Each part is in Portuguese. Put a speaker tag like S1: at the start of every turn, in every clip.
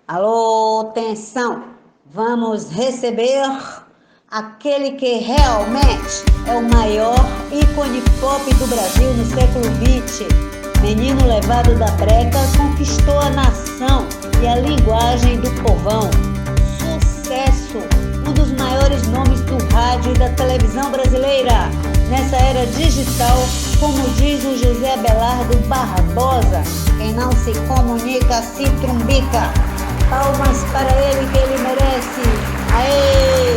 S1: Alô, atenção! Vamos receber aquele que realmente é o maior ícone pop do Brasil no século XX. Menino levado da breca, conquistou a nação e a linguagem do povão. Sucesso! Um dos maiores nomes do rádio e da televisão brasileira. Nessa era digital, como diz o José Abelardo Barbosa, quem não se comunica se trumbica. Palmas para ele que ele merece. Aê!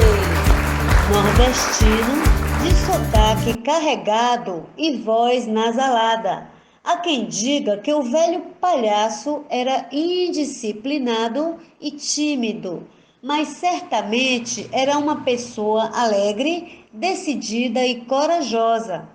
S1: Nordestino, de sotaque carregado e voz nasalada. Há quem diga que o velho palhaço era indisciplinado e tímido, mas certamente era uma pessoa alegre, decidida e corajosa.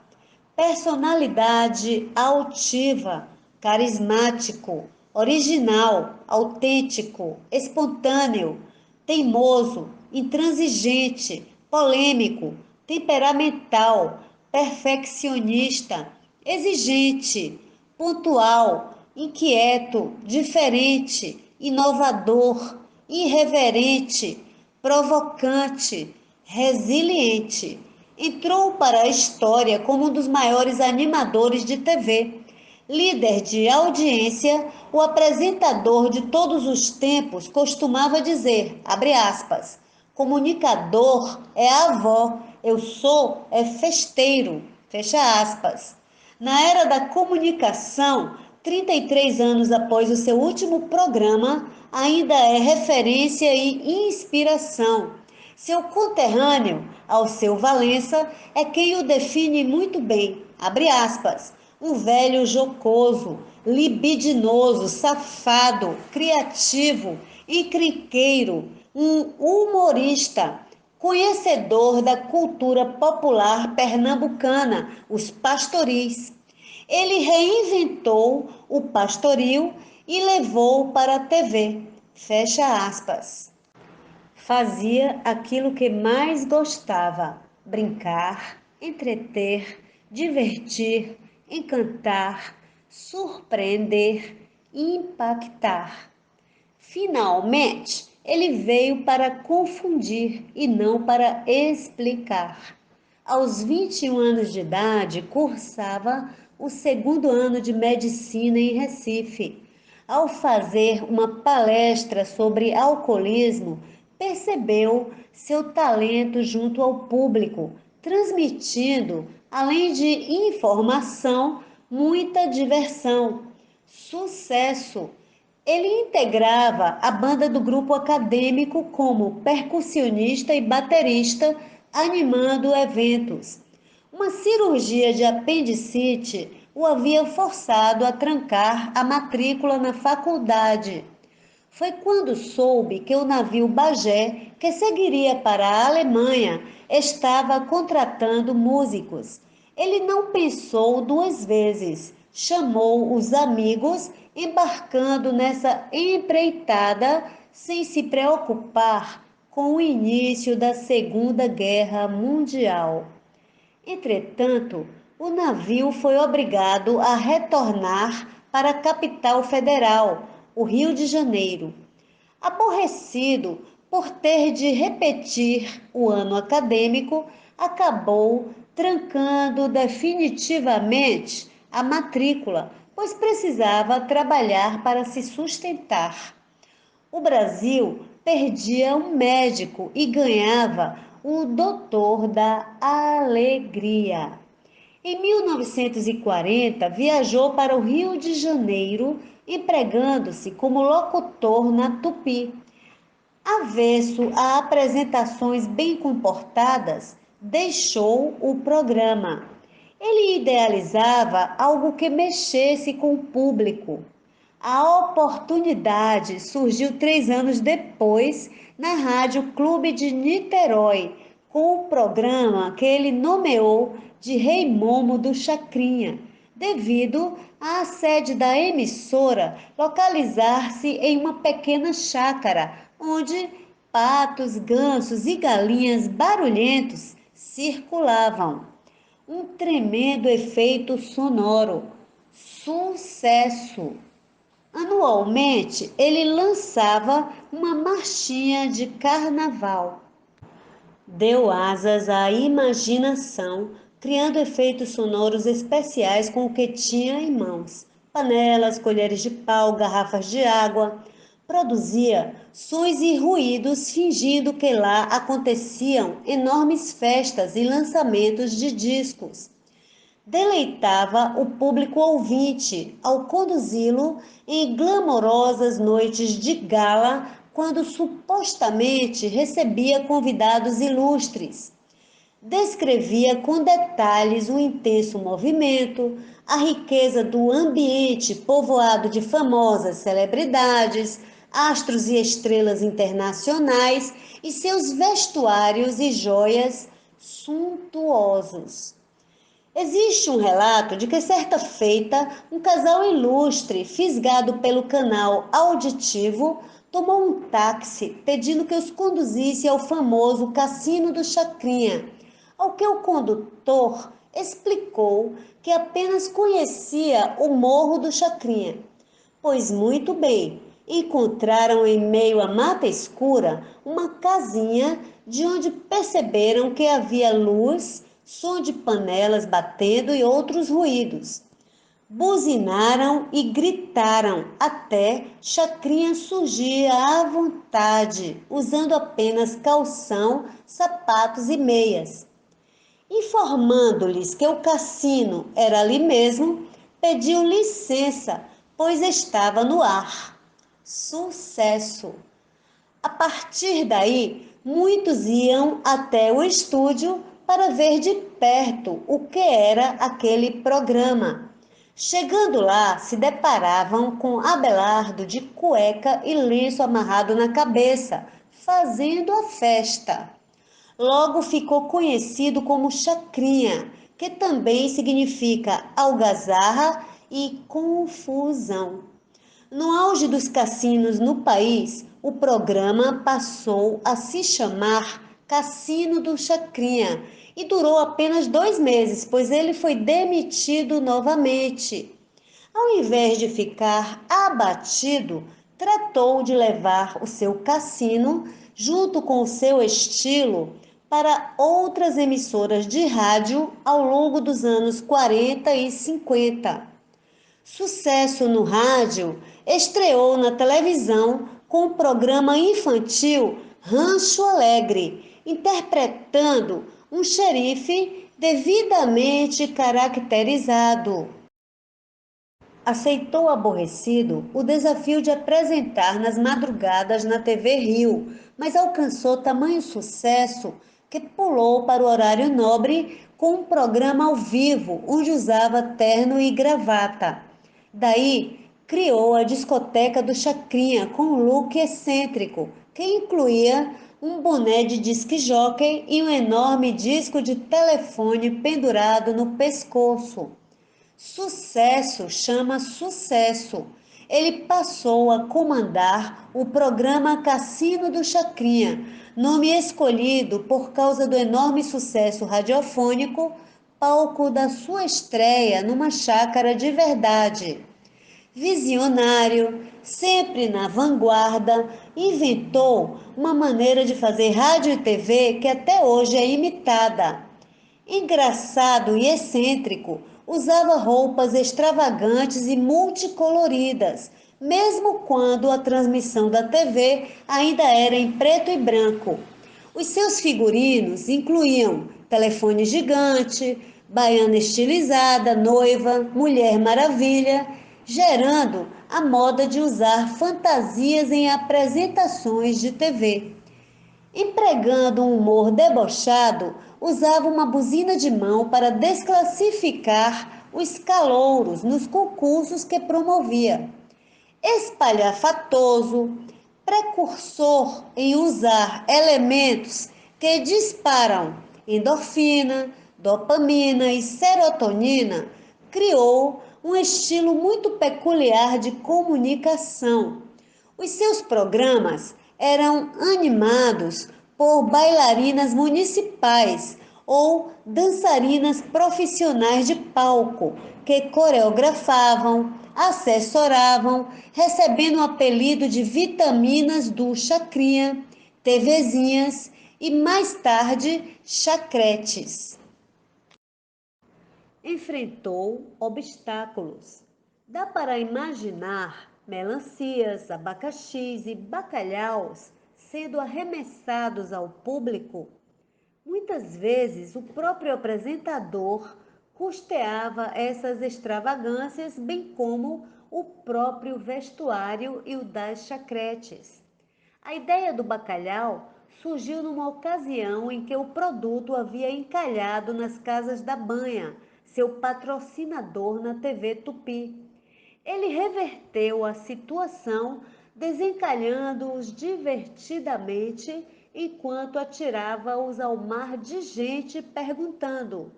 S1: Personalidade altiva, carismático, original, autêntico, espontâneo, teimoso, intransigente, polêmico, temperamental, perfeccionista, exigente, pontual, inquieto, diferente, inovador, irreverente, provocante, resiliente. Entrou para a história como um dos maiores animadores de TV. Líder de audiência, o apresentador de todos os tempos costumava dizer, abre aspas, comunicador é avó, eu sou é festeiro, fecha aspas. Na era da comunicação, 33 anos após o seu último programa, ainda é referência e inspiração. Seu conterrâneo, Alceu Valença, é quem o define muito bem, abre aspas, um velho jocoso, libidinoso, safado, criativo, encrenqueiro, um humorista, conhecedor da cultura popular pernambucana, os pastoris. Ele reinventou o pastoril e levou para a TV. Fecha aspas. Fazia aquilo que mais gostava: brincar, entreter, divertir, encantar, surpreender e impactar. Finalmente, ele veio para confundir e não para explicar. Aos 21 anos de idade, cursava o segundo ano de medicina em Recife. Ao fazer uma palestra sobre alcoolismo, percebeu seu talento junto ao público, transmitindo, além de informação, muita diversão. Sucesso! Ele integrava a banda do grupo acadêmico como percussionista e baterista, animando eventos. Uma cirurgia de apendicite o havia forçado a trancar a matrícula na faculdade. Foi quando soube que o navio Bagé, que seguiria para a Alemanha, estava contratando músicos. Ele não pensou duas vezes, chamou os amigos, embarcando nessa empreitada sem se preocupar com o início da Segunda Guerra Mundial. Entretanto, o navio foi obrigado a retornar para a capital federal, o Rio de Janeiro. Aborrecido por ter de repetir o ano acadêmico, acabou trancando definitivamente a matrícula, pois precisava trabalhar para se sustentar. O Brasil perdia um médico e ganhava o doutor da alegria. Em 1940, viajou para o Rio de Janeiro, empregando-se como locutor na Tupi. Avesso a apresentações bem comportadas, deixou o programa. Ele idealizava algo que mexesse com o público. A oportunidade surgiu 3 anos depois na Rádio Clube de Niterói, com o programa que ele nomeou de Rei Momo do Chacrinha, devido à sede da emissora localizar-se em uma pequena chácara, onde patos, gansos e galinhas barulhentos circulavam. Um tremendo efeito sonoro. Sucesso! Anualmente, ele lançava uma marchinha de carnaval. Deu asas à imaginação, criando efeitos sonoros especiais com o que tinha em mãos. Panelas, colheres de pau, garrafas de água. Produzia sons e ruídos, fingindo que lá aconteciam enormes festas e lançamentos de discos. Deleitava o público ouvinte ao conduzi-lo em glamorosas noites de gala, quando supostamente recebia convidados ilustres. Descrevia com detalhes o intenso movimento, a riqueza do ambiente povoado de famosas celebridades, astros e estrelas internacionais e seus vestuários e joias suntuosos. Existe um relato de que certa feita, um casal ilustre, fisgado pelo canal auditivo, tomou um táxi pedindo que os conduzisse ao famoso Cassino do Chacrinha, ao que o condutor explicou que apenas conhecia o Morro do Chacrinha. Pois muito bem, encontraram em meio à mata escura uma casinha de onde perceberam que havia luz, som de panelas batendo e outros ruídos. Buzinaram e gritaram até Chacrinha surgir à vontade, usando apenas calção, sapatos e meias. Informando-lhes que o cassino era ali mesmo, pediu licença, pois estava no ar. Sucesso! A partir daí, muitos iam até o estúdio para ver de perto o que era aquele programa. Chegando lá, se deparavam com Abelardo de cueca e lenço amarrado na cabeça, fazendo a festa. Logo ficou conhecido como Chacrinha, que também significa algazarra e confusão. No auge dos cassinos no país, o programa passou a se chamar Cassino do Chacrinha e durou apenas 2 meses, pois ele foi demitido novamente. Ao invés de ficar abatido, tratou de levar o seu cassino, junto com o seu estilo, para outras emissoras de rádio ao longo dos anos 40 e 50. Sucesso no rádio, estreou na televisão com o programa infantil Rancho Alegre, interpretando um xerife devidamente caracterizado. Aceitou aborrecido o desafio de apresentar nas madrugadas na TV Rio, mas alcançou tamanho sucesso que pulou para o horário nobre com um programa ao vivo, onde usava terno e gravata. Daí, criou a discoteca do Chacrinha com um look excêntrico, que incluía um boné de disc-jockey e um enorme disco de telefone pendurado no pescoço. Sucesso chama sucesso. Ele passou a comandar o programa Cassino do Chacrinha, nome escolhido por causa do enorme sucesso radiofônico, palco da sua estreia numa chácara de verdade. Visionário, sempre na vanguarda, inventou uma maneira de fazer rádio e TV que até hoje é imitada. Engraçado e excêntrico, usava roupas extravagantes e multicoloridas, mesmo quando a transmissão da TV ainda era em preto e branco. Os seus figurinos incluíam telefone gigante, baiana estilizada, noiva, Mulher Maravilha, gerando a moda de usar fantasias em apresentações de TV. Empregando um humor debochado, usava uma buzina de mão para desclassificar os calouros nos concursos que promovia. Espalhafatoso, precursor em usar elementos que disparam endorfina, dopamina e serotonina, criou um estilo muito peculiar de comunicação. Os seus programas eram animados por bailarinas municipais ou dançarinas profissionais de palco que coreografavam, assessoravam, recebendo o apelido de vitaminas do Chacrinha, TVzinhas e mais tarde chacretes. Enfrentou obstáculos. Dá para imaginar melancias, abacaxis e bacalhaus sendo arremessados ao público? Muitas vezes o próprio apresentador custeava essas extravagâncias, bem como o próprio vestuário e o das chacretes. A ideia do bacalhau surgiu numa ocasião em que o produto havia encalhado nas casas da banha, seu patrocinador na TV Tupi. Ele reverteu a situação desencalhando-os divertidamente enquanto atirava-os ao mar de gente perguntando: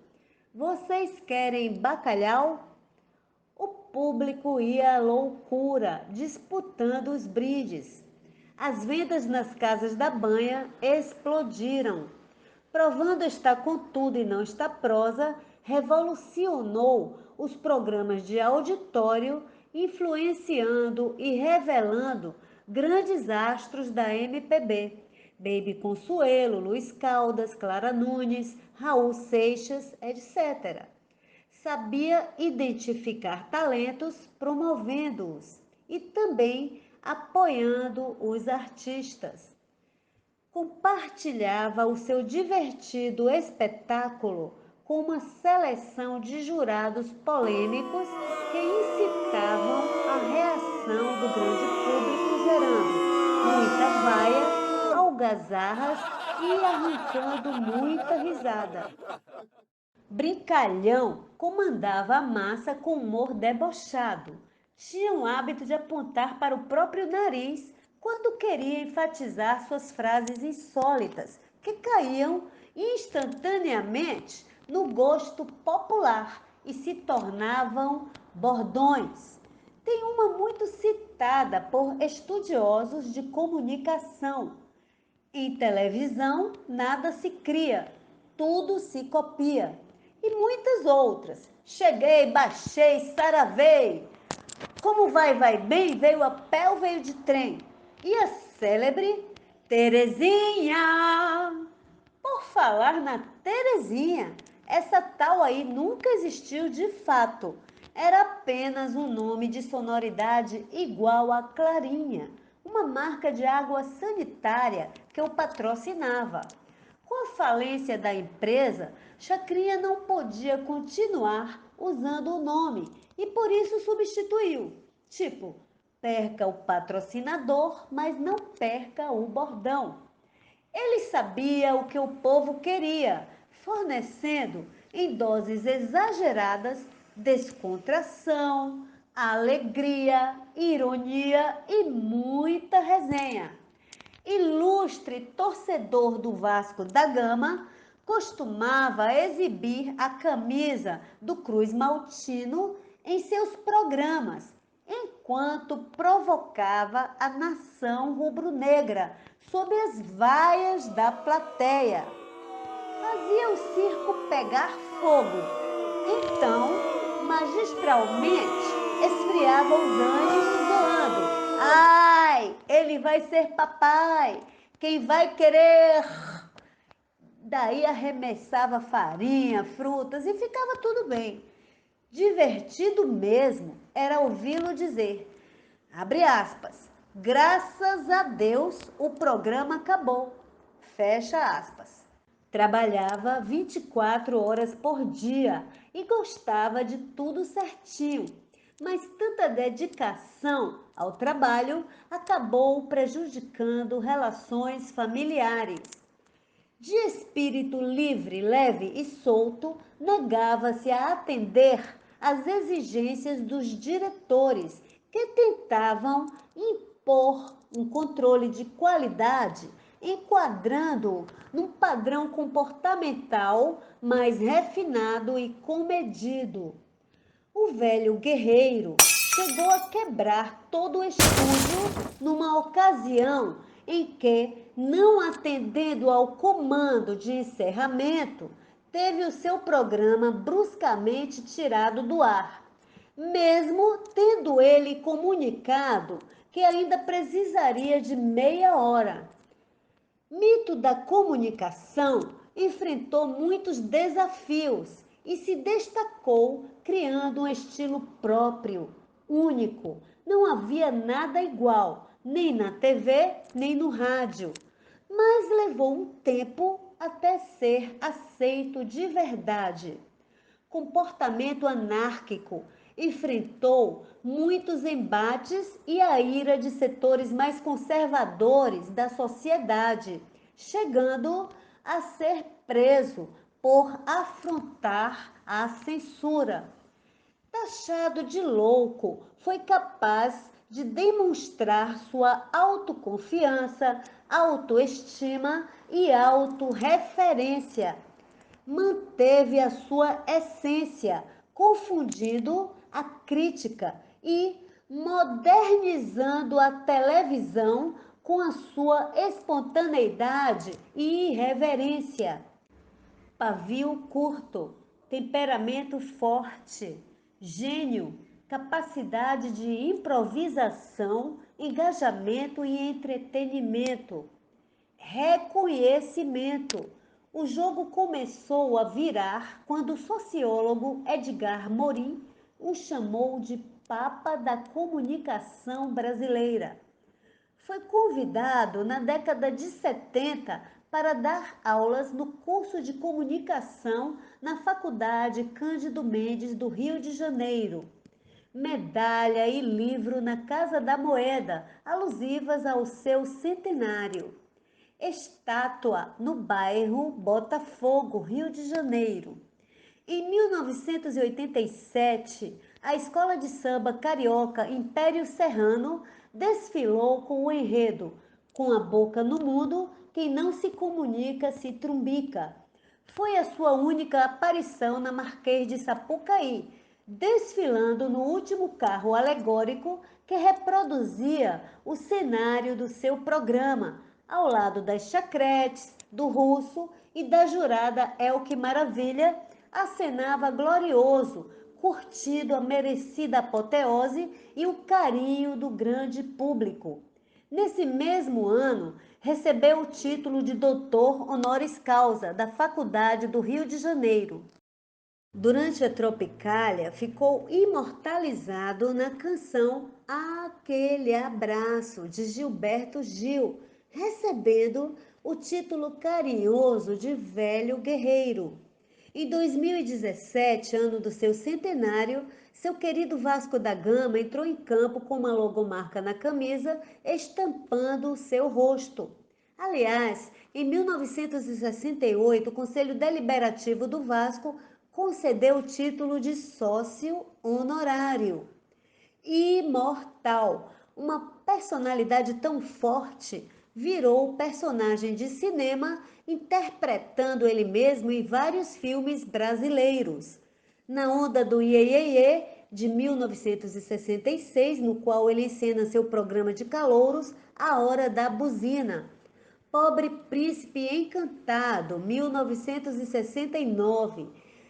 S1: "Vocês querem bacalhau?" O público ia à loucura, disputando os brindes. As vendas nas casas da banha explodiram. Provando estar com tudo e não está prosa, revolucionou os programas de auditório, influenciando e revelando grandes astros da MPB. Baby Consuelo, Luiz Caldas, Clara Nunes, Raul Seixas, etc. Sabia identificar talentos, promovendo-os e também apoiando os artistas. Compartilhava o seu divertido espetáculo com uma seleção de jurados polêmicos que incitavam a reação do grande público, gerando muita vaia, algazarras e arrancando muita risada. Brincalhão comandava a massa com humor debochado. Tinha o hábito de apontar para o próprio nariz quando queria enfatizar suas frases insólitas, que caíam instantaneamente no gosto popular e se tornavam bordões. Tem uma muito citada por estudiosos de comunicação: em televisão, nada se cria, tudo se copia. E muitas outras: cheguei, baixei, saravei. Como vai bem, veio a pé ou veio de trem. E a célebre Terezinha. Por falar na Terezinha, essa tal aí nunca existiu de fato. Era apenas um nome de sonoridade igual a Clarinha, uma marca de água sanitária que o patrocinava. Com a falência da empresa, Chacrinha não podia continuar usando o nome e por isso substituiu. Tipo, perca o patrocinador, mas não perca o bordão. Ele sabia o que o povo queria, fornecendo em doses exageradas descontração, alegria, ironia e muita resenha. Ilustre torcedor do Vasco da Gama, costumava exibir a camisa do Cruz Maltino em seus programas, enquanto provocava a nação rubro-negra sob as vaias da plateia. Fazia o circo pegar fogo. Então, magistralmente, esfriava os ânimos zoando: "Ai, ele vai ser papai, quem vai querer?" Daí arremessava farinha, frutas e ficava tudo bem. Divertido mesmo era ouvi-lo dizer, abre aspas, "graças a Deus o programa acabou", fecha aspas. Trabalhava 24 horas por dia e gostava de tudo certinho, mas tanta dedicação ao trabalho acabou prejudicando relações familiares. De espírito livre, leve e solto, negava-se a atender às exigências dos diretores, que tentavam impor um controle de qualidade, enquadrando-o num padrão comportamental mais refinado e comedido. O velho guerreiro chegou a quebrar todo o estúdio numa ocasião em que, não atendendo ao comando de encerramento, teve o seu programa bruscamente tirado do ar, mesmo tendo ele comunicado que ainda precisaria de meia hora. Mito da comunicação enfrentou muitos desafios e se destacou criando um estilo próprio, único. Não havia nada igual, nem na TV, nem no rádio. Mas levou um tempo até ser aceito de verdade. Comportamento anárquico, enfrentou muitos embates e a ira de setores mais conservadores da sociedade, chegando a ser preso por afrontar a censura. Taxado de louco, foi capaz de demonstrar sua autoconfiança, autoestima e autorreferência. Manteve a sua essência, confundindo a crítica e modernizando a televisão com a sua espontaneidade e irreverência. Pavio curto, temperamento forte, gênio, capacidade de improvisação, engajamento e entretenimento. Reconhecimento. O jogo começou a virar quando o sociólogo Edgar Morin o chamou de Papa da Comunicação Brasileira. Foi convidado na década de 70 para dar aulas no curso de comunicação na Faculdade Cândido Mendes do Rio de Janeiro. Medalha e livro na Casa da Moeda, alusivas ao seu centenário. Estátua no bairro Botafogo, Rio de Janeiro. Em 1987, a Escola de Samba Carioca Império Serrano desfilou com o enredo Com a Boca no Mundo, quem não se comunica se trumbica. Foi a sua única aparição na Marquês de Sapucaí, desfilando no último carro alegórico que reproduzia o cenário do seu programa, ao lado das chacretes, do Russo e da jurada Elke Maravilha, acenava glorioso, curtido a merecida apoteose e o carinho do grande público. Nesse mesmo ano, recebeu o título de doutor honoris causa da Faculdade do Rio de Janeiro. Durante a Tropicália, ficou imortalizado na canção Aquele Abraço, de Gilberto Gil, recebendo o título carinhoso de Velho Guerreiro. Em 2017, ano do seu centenário, seu querido Vasco da Gama entrou em campo com uma logomarca na camisa, estampando o seu rosto. Aliás, em 1968, o Conselho Deliberativo do Vasco concedeu o título de sócio honorário. Imortal, uma personalidade tão forte, virou personagem de cinema, interpretando ele mesmo em vários filmes brasileiros. Na onda do Iê, Iê, Iê, de 1966, no qual ele encena seu programa de calouros, A Hora da Buzina. Pobre Príncipe Encantado, 1969.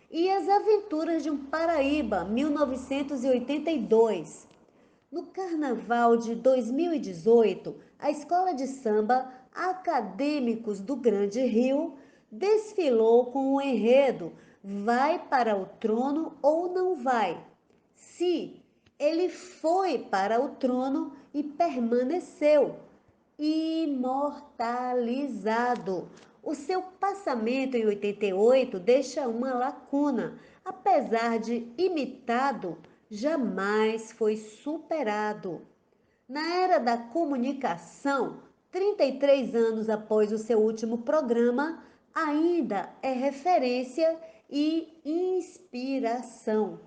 S1: E As Aventuras de um Paraíba, 1982. No Carnaval de 2018, a Escola de Samba Acadêmicos do Grande Rio desfilou com o enredo Vai para o Trono ou Não Vai? Se ele foi para o trono e permaneceu imortalizado. O seu passamento em 88 deixa uma lacuna. Apesar de imitado, jamais foi superado. Na era da comunicação, 33 anos após o seu último programa, ainda é referência e inspiração.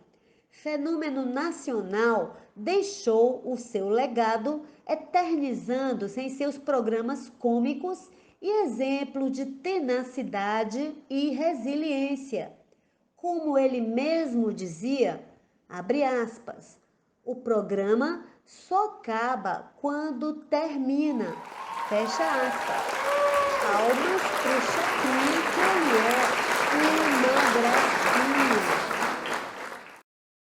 S1: Fenômeno nacional, deixou o seu legado eternizando-se em seus programas cômicos e exemplo de tenacidade e resiliência. Como ele mesmo dizia, abre aspas, o programa só acaba quando termina, fecha aspas. Palmas pro Chacrinha, que ele é uma gracinha.